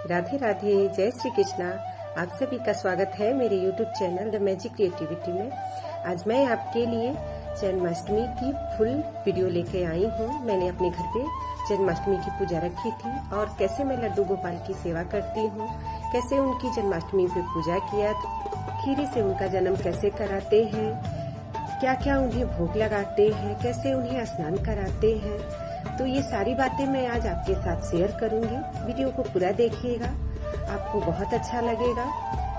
राधे राधे, जय श्री कृष्णा। आप सभी का स्वागत है मेरे YouTube channel the magic creativity में। आज मैं आपके लिए जन्माष्टमी की फुल वीडियो लेके आई हूँ। मैंने अपने घर पे जन्माष्टमी की पूजा रखी थी और कैसे मैं लड्डू गोपाल की सेवा करती हूँ, कैसे उनकी जन्माष्टमी पे पूजा किया, खीरे से उनका जन्म कैसे कराते हैं, क्या क्या उन्हें भोग लगाते हैं, कैसे उन्हें स्नान कराते हैं। तो ये सारी बातें मैं आज आपके साथ शेयर करूंगी। वीडियो को पूरा देखिएगा, आपको बहुत अच्छा लगेगा।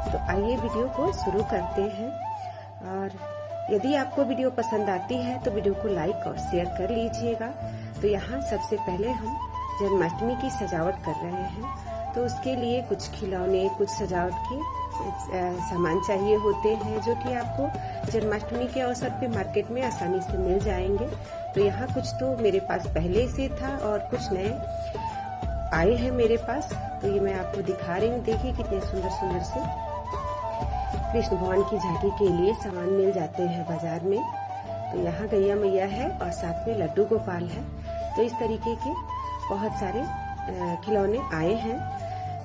तो आइए वीडियो को शुरू करते हैं। और यदि आपको वीडियो पसंद आती है तो वीडियो को लाइक और शेयर कर लीजिएगा। तो यहाँ सबसे पहले हम जन्माष्टमी की सजावट कर रहे हैं, तो उसके लिए कुछ खिलौने, कुछ सजावट के सामान चाहिए होते हैं, जो कि आपको जन्माष्टमी के अवसर पे मार्केट में आसानी से मिल जाएंगे। तो यहाँ कुछ तो मेरे पास पहले से था और कुछ नए आए हैं मेरे पास। तो ये मैं आपको दिखा रही हूँ। देखिए कितने सुंदर सुंदर से कृष्ण भगवान की झांकी के लिए सामान मिल जाते हैं बाजार में। तो यहाँ गैया मैया है और साथ में लड्डू गोपाल है। तो इस तरीके के बहुत सारे खिलौने आए हैं।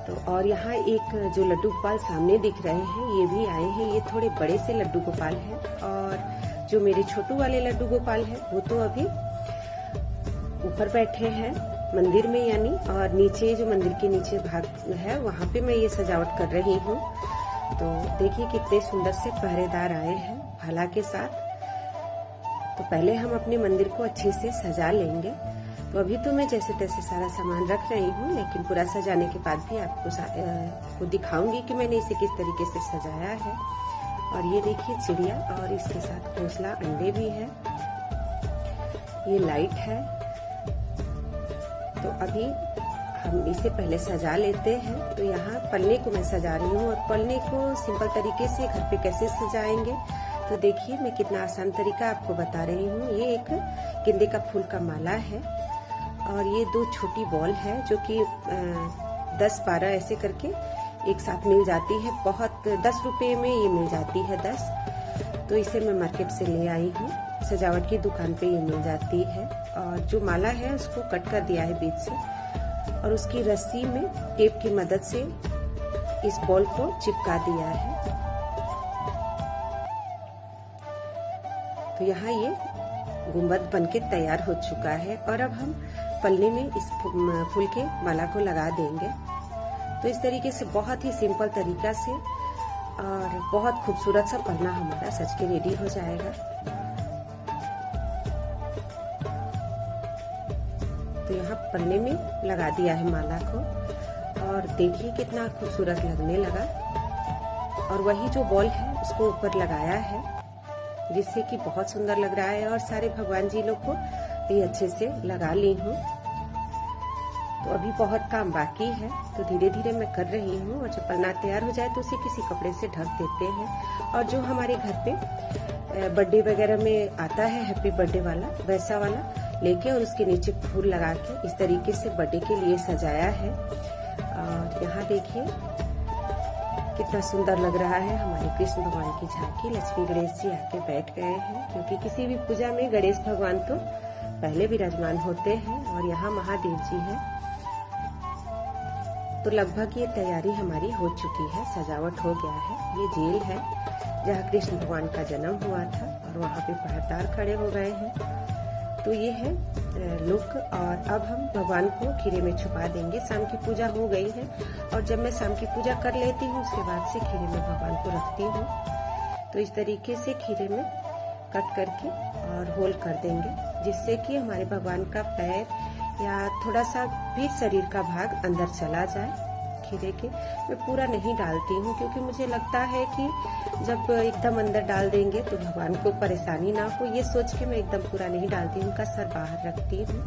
तो और यहाँ एक जो लड्डू गोपाल सामने दिख रहे हैं, ये भी आए हैं। ये थोड़े बड़े से लड्डू गोपाल हैं और जो मेरे छोटू वाले लड्डू गोपाल हैं वो तो अभी ऊपर बैठे हैं मंदिर में यानी, और नीचे जो मंदिर के नीचे भाग है वहाँ पे मैं ये सजावट कर रही हूँ। तो देखिए कितने सुंदर से पहरेदार आए हैं भाला के साथ। तो पहले हम अपने मंदिर को अच्छे से सजा लेंगे। तो अभी तो मैं जैसे तैसे सारा सामान रख रही हूँ, लेकिन पूरा सजाने के बाद भी आपको दिखाऊंगी कि मैंने इसे किस तरीके से सजाया है। और ये देखिए चिड़िया और इसके साथ घोंसला अंडे भी है। ये लाइट है। तो अभी हम इसे पहले सजा लेते हैं। तो यहाँ पल्ले को मैं सजा रही हूँ, और पल्ले को सिंपल तरीके से घर पे कैसे सजाएंगे तो देखिए मैं कितना आसान तरीका आपको बता रही हूँ। ये एक गेंदे का फूल का माला है और ये दो छोटी बॉल है जो कि 10-12 ऐसे करके एक साथ मिल जाती है। बहुत 10 रुपए में ये मिल जाती है 10। तो इसे मैं मार्केट से ले आई हूँ, सजावट की दुकान पे ये मिल जाती है। और जो माला है उसको कट कर दिया है बीच से और उसकी रस्सी में टेप की मदद से इस बॉल को चिपका दिया है। तो यहाँ ये गुंबद बनके तैयार हो चुका है और अब हम पल्ले में इस फूल के माला को लगा देंगे। तो इस तरीके से बहुत ही सिंपल तरीका से और बहुत खूबसूरत सा पन्ना हमारा सज के रेडी हो जाएगा। तो यहाँ पन्ने में लगा दिया है माला को और देखिए कितना खूबसूरत लगने लगा। और वही जो बॉल है उसको ऊपर लगाया है, जिससे कि बहुत सुंदर लग रहा है। और सारे भगवान जी लोग को ये अच्छे से लगा ली हूँ। तो अभी बहुत काम बाकी है, तो धीरे धीरे मैं कर रही हूँ। और जब पन्ना तैयार हो जाए तो उसे किसी कपड़े से ढक देते हैं। और जो हमारे घर पे बर्थडे वगैरह में आता है हैप्पी बर्थडे वाला, वैसा वाला लेके और उसके नीचे फूल लगा के इस तरीके से बर्थडे के लिए सजाया है। और यहाँ देखिए कितना सुंदर लग रहा है हमारे कृष्ण भगवान की झांकी। लक्ष्मी गणेश जी आके बैठ गए हैं, क्योंकि किसी भी पूजा में गणेश भगवान तो पहले विराजमान होते हैं। और यहाँ महादेव जी हैं। तो लगभग ये तैयारी हमारी हो चुकी है, सजावट हो गया है। ये जेल है जहाँ कृष्ण भगवान का जन्म हुआ था और वहाँ पे पहरेदार खड़े हो गए हैं। तो ये है लुक। और अब हम भगवान को खीरे में छुपा देंगे। शाम की पूजा हो गई है और जब मैं शाम की पूजा कर लेती हूँ उसके बाद से खीरे में भगवान को रखती हूँ। तो इस तरीके से खीरे में कट करके और होल कर देंगे, जिससे कि हमारे भगवान का पैर या थोड़ा सा भी शरीर का भाग अंदर चला जाए खीरे के। मैं पूरा नहीं डालती हूँ, क्योंकि मुझे लगता है कि जब एकदम अंदर डाल देंगे तो भगवान को परेशानी ना हो, ये सोच के मैं एकदम पूरा नहीं डालती हूँ। उनका सर बाहर रखती हूँ।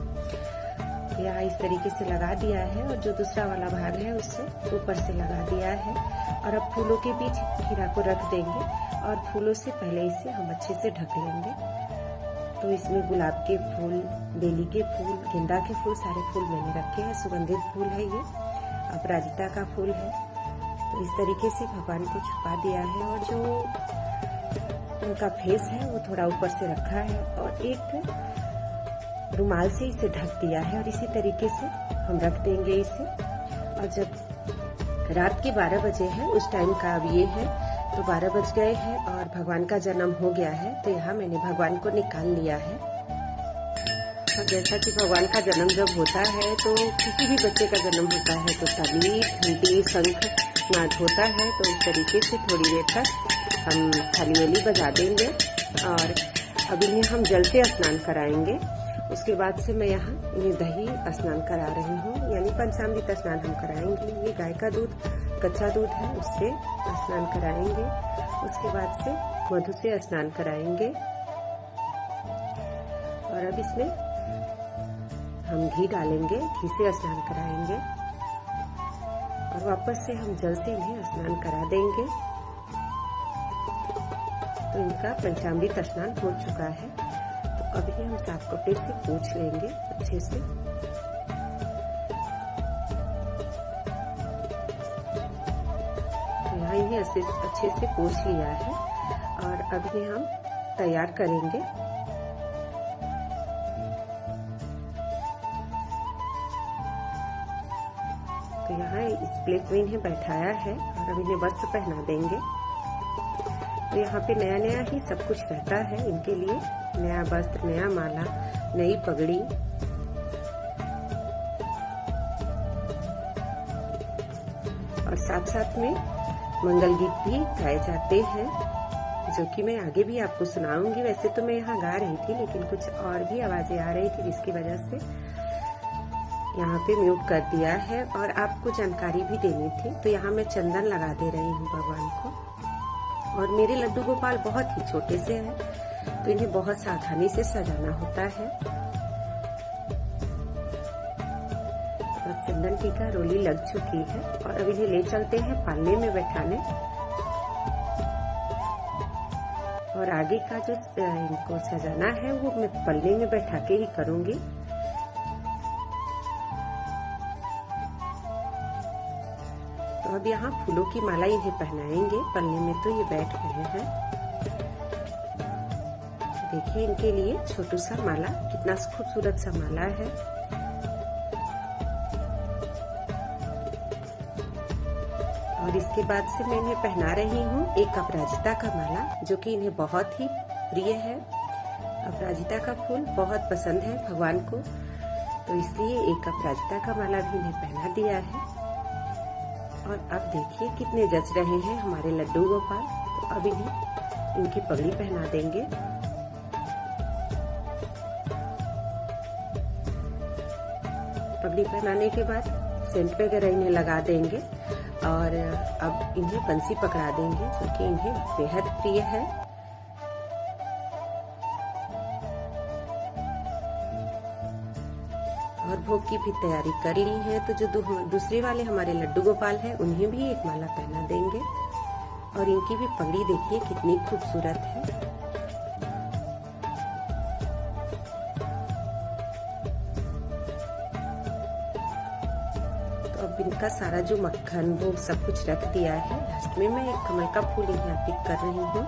यहाँ इस तरीके से लगा दिया है और जो दूसरा वाला भाग है उससे ऊपर से लगा दिया है। और अब फूलों के बीच खीरा को रख देंगे और फूलों से पहले इसे हम अच्छे से ढक लेंगे। तो इसमें गुलाब के फूल, बेली के फूल, गेंदा के फूल, सारे फूल मैंने रखे हैं। सुगंधित फूल है ये, अपराजिता का फूल है। तो इस तरीके से भगवान को छुपा दिया है और जो उनका फेस है वो थोड़ा ऊपर से रखा है और एक रुमाल से इसे ढक दिया है। और इसी तरीके से हम रख देंगे इसे। और जब रात के 12 बजे है, उस टाइम का अब ये है। तो 12 बज गए हैं और भगवान का जन्म हो गया है। तो यहाँ मैंने भगवान को निकाल लिया है। और जैसा कि भगवान का जन्म जब होता है तो किसी भी बच्चे का जन्म होता है तो तबली, घंटी, शंख नाद होता है। तो इस तरीके से थोड़ी देर तक हम थाली वाली बजा देंगे और अब इन्हें हम जल से स्नान कराएंगे। उसके बाद से मैं यहाँ इन्हें दही स्नान करा रही हूँ, यानी पंचामृत स्नान हम कराएंगे। ये गाय का दूध, कच्चा दूध है, उससे स्नान कराएंगे। उसके बाद से मधु से स्नान कराएंगे और अब इसमें हम घी डालेंगे, घी से स्नान कराएंगे और वापस से हम जल से इन्हें स्नान करा देंगे। तो इनका पंचामृत स्नान हो चुका है। तो अभी हम साफ कपड़े से पोंछ लेंगे अच्छे से। तो यहाँ इन्हें अच्छे से पोंछ लिया है और अब इन्हें हम तैयार करेंगे। तो यहाँ इस प्लेट में इन्हें बैठाया है और अब इन्हें वस्त्र पहना देंगे। तो यहाँ पे नया नया ही सब कुछ रहता है इनके लिए, नया वस्त्र, नया माला, नई पगड़ी। और साथ साथ में मंगल गीत भी गाए जाते हैं, जो कि मैं आगे भी आपको सुनाऊंगी। वैसे तो मैं यहाँ गा रही थी, लेकिन कुछ और भी आवाजें आ रही थी, जिसकी वजह से यहाँ पे म्यूट कर दिया है। और आपको जानकारी भी देनी थी, तो यहाँ मैं चंदन लगा दे रही हूँ भगवान को। और मेरे लड्डू गोपाल बहुत ही छोटे से हैं, तो इन्हें बहुत सावधानी से सजाना होता है। बस चंदन टीका रोली लग चुकी है और अब इन्हें ले चलते हैं पालने में बैठाने। और आगे का जो इनको सजाना है वो मैं पल्ले में बैठा के ही करूंगी। तो अब यहाँ फूलों की माला इन्हें पहनाएंगे। पल्ले में तो ये बैठ रहे हैं। देखिए इनके लिए छोटू सा माला, कितना खूबसूरत सा माला है। और इसके बाद से मैं इन्हें पहना रही हूँ एक अपराजिता का माला, जो कि इन्हें बहुत ही प्रिय है। अपराजिता का फूल बहुत पसंद है भगवान को, तो इसलिए एक अपराजिता का माला भी इन्हें पहना दिया है। और अब देखिए कितने जच रहे हैं हमारे लड्डू गोपाल। तो अब इन्हें इनकी पगड़ी पहना देंगे। पगड़ी पहनाने के बाद सेंट वगैरह इन्हें लगा देंगे और अब इन्हें बंसी पकड़ा देंगे, जो कि इन्हें बेहद प्रिय है। और भोग की भी तैयारी कर ली है। तो जो दूसरे वाले हमारे लड्डू गोपाल हैं, उन्हें भी एक माला पहना देंगे। और इनकी भी पगड़ी देखिए कितनी खूबसूरत है। तो अब इनका सारा जो मक्खन भोग सब कुछ रख दिया है। लास्ट में मैं एक कमल का फूल यहाँ पिक कर रही हूँ।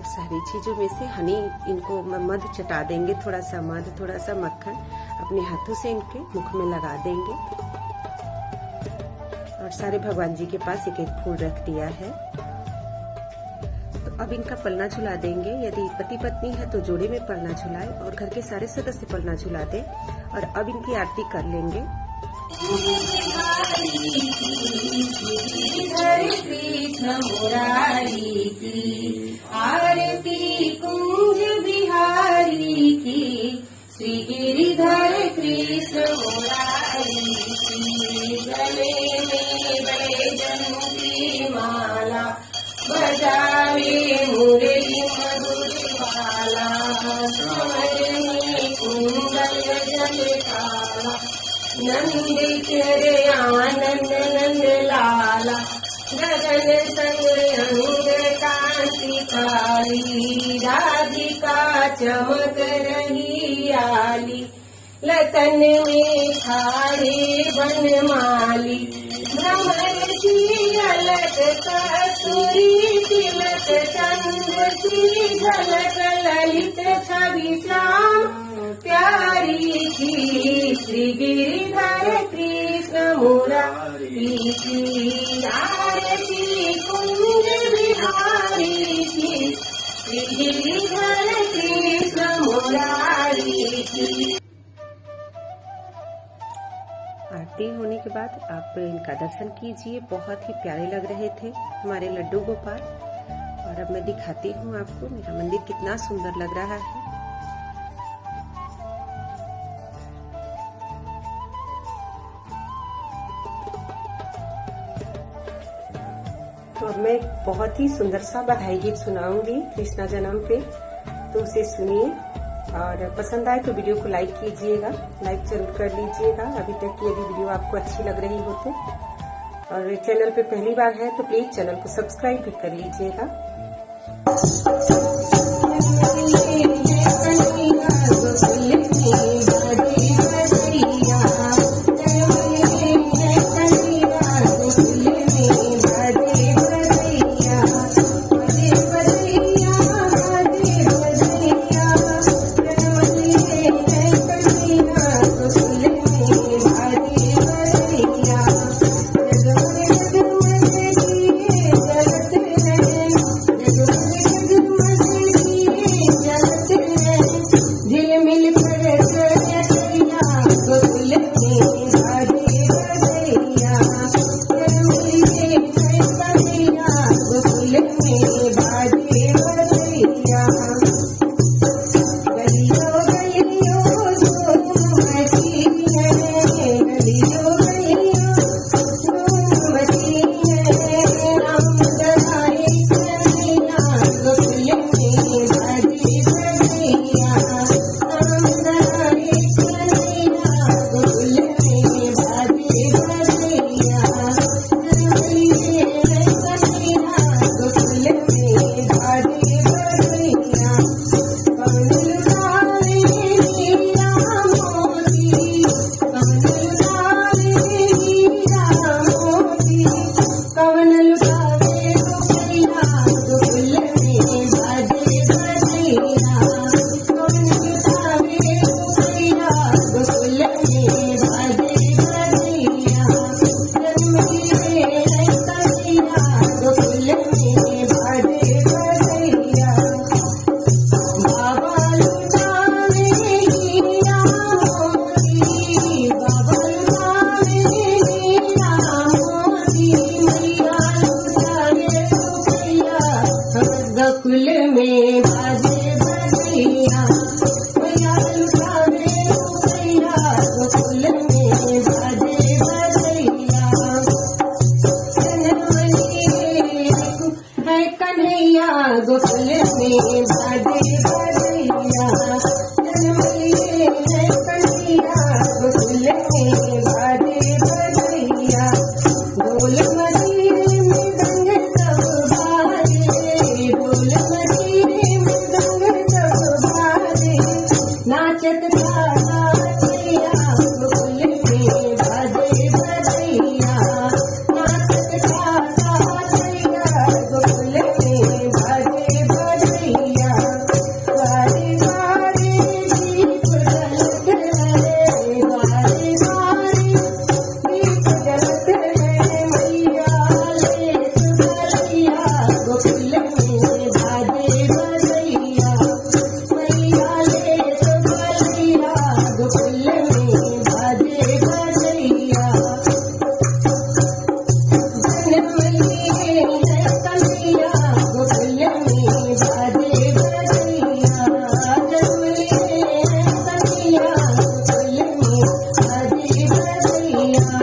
सारी चीजों में से हनी इनको मध चटा देंगे, थोड़ा सा मध, थोड़ा सा मक्खन अपने हाथों से इनके मुख में लगा देंगे। और सारे भगवान जी के पास एक एक फूल रख दिया है। तो अब इनका पलना झुला देंगे। यदि पति पत्नी है तो जोड़े में पलना झुलाए और घर के सारे सदस्य पलना झुला दे। और अब इनकी आरती कर लेंगे। आरती कुंज बिहारी की, श्री गिरिधर कृष्ण मुरारी की। गले में बैजन की माला, बजावे मुरली मधुर वाला। कमर में कुंडल जलकाला, नंद चरे आनंद नंद लाला। गगन संग अंग कांति काली, राधिका चमक रही आली। लतन में खाड़े बनमाली, भ्रमर की अलग कसूरी। तिलक चंद्र की झलक ललित छवि श्याम, की, श्री गिरिधर कृष्ण मुरारी की, आरती कुंज बिहारी की, श्री गिरिधर कृष्ण मुरारी की। आरती होने के बाद आप इनका दर्शन कीजिए, बहुत ही प्यारे लग रहे थे हमारे लड्डू गोपाल। और अब मैं दिखाती हूँ आपको मेरा मंदिर कितना सुंदर लग रहा है। तो अब मैं बहुत ही सुंदर सा बधाई गीत सुनाऊंगी कृष्णा जन्म पे, तो उसे सुनिए और पसंद आए तो वीडियो को लाइक कीजिएगा, लाइक जरूर कर लीजिएगा अभी तक की यदि वीडियो आपको अच्छी लग रही हो तो। और चैनल पे पहली बार है तो प्लीज चैनल को सब्सक्राइब भी कर लीजिएगा। कुल में बाजे बजैया, मैया लुटावे रुपैया, कुल में बाजे बजैया। जनमनी है कन्हैया, गोकुल में बाजे बजैया। जनमनी है कन्हैया, गोकुल में बाजे बजैया। ढोल मजीरे में दंग सब बाजे, ढोल मजीरे में दंग सब बाजे। नाचत गाता छैया, गोकुल में बाजे बजैया। नाचत गाता छैया, गोकुल में बाजे बजैया। वारे वारे दीप जलत है, वारे वारे दीप जलत है। मैया ले सुबलिया, गोकुल में बाजे बजैया। मैया ले सुबलिया, गोकुल में बाजे बजैया। जनमनी है कन्हैया, गोकुल में बाजे बजैया। जनमनी है कन्हैया, गोकुल में बाजे बजैया।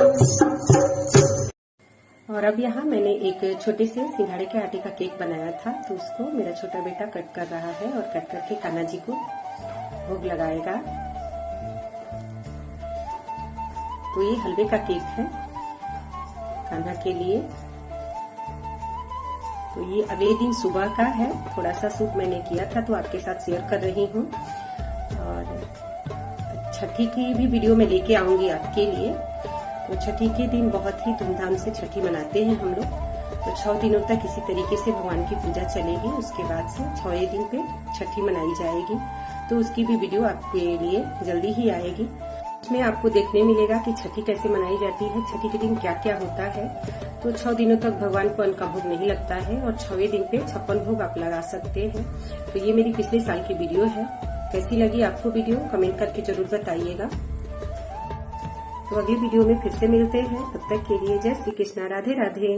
और अब यहाँ मैंने एक छोटे से सिंघाड़े के आटे का केक बनाया था, तो उसको मेरा छोटा बेटा कट कर रहा है और कट करके कान्हा जी को भोग लगाएगा। तो ये हलवे का केक है कान्हा के लिए। तो ये अगले दिन सुबह का है, थोड़ा सा सूप मैंने किया था तो आपके साथ शेयर कर रही हूँ। और छठी की भी वीडियो में लेके आऊंगी आपके लिए। तो छठी के दिन बहुत ही धूमधाम से छठी मनाते हैं हम लोग। तो 6 दिनों तक इसी तरीके से भगवान की पूजा चलेगी। उसके बाद से 6वें दिन पे छठी मनाई जाएगी। तो उसकी भी वीडियो आपके लिए जल्दी ही आएगी। इसमें आपको देखने मिलेगा कि छठी कैसे मनाई जाती है, छठी के दिन क्या क्या होता है। तो 6 दिनों तक भगवान को अन्न का भोग नहीं लगता है और 6वें दिन पे 56 भोग आप लगा सकते हैं। तो ये मेरी पिछले साल की वीडियो है। कैसी लगी आपको वीडियो कमेंट करके जरूर बताइएगा। तो अगली वीडियो में फिर से मिलते हैं, तब तक के लिए जय श्री कृष्णा, राधे राधे।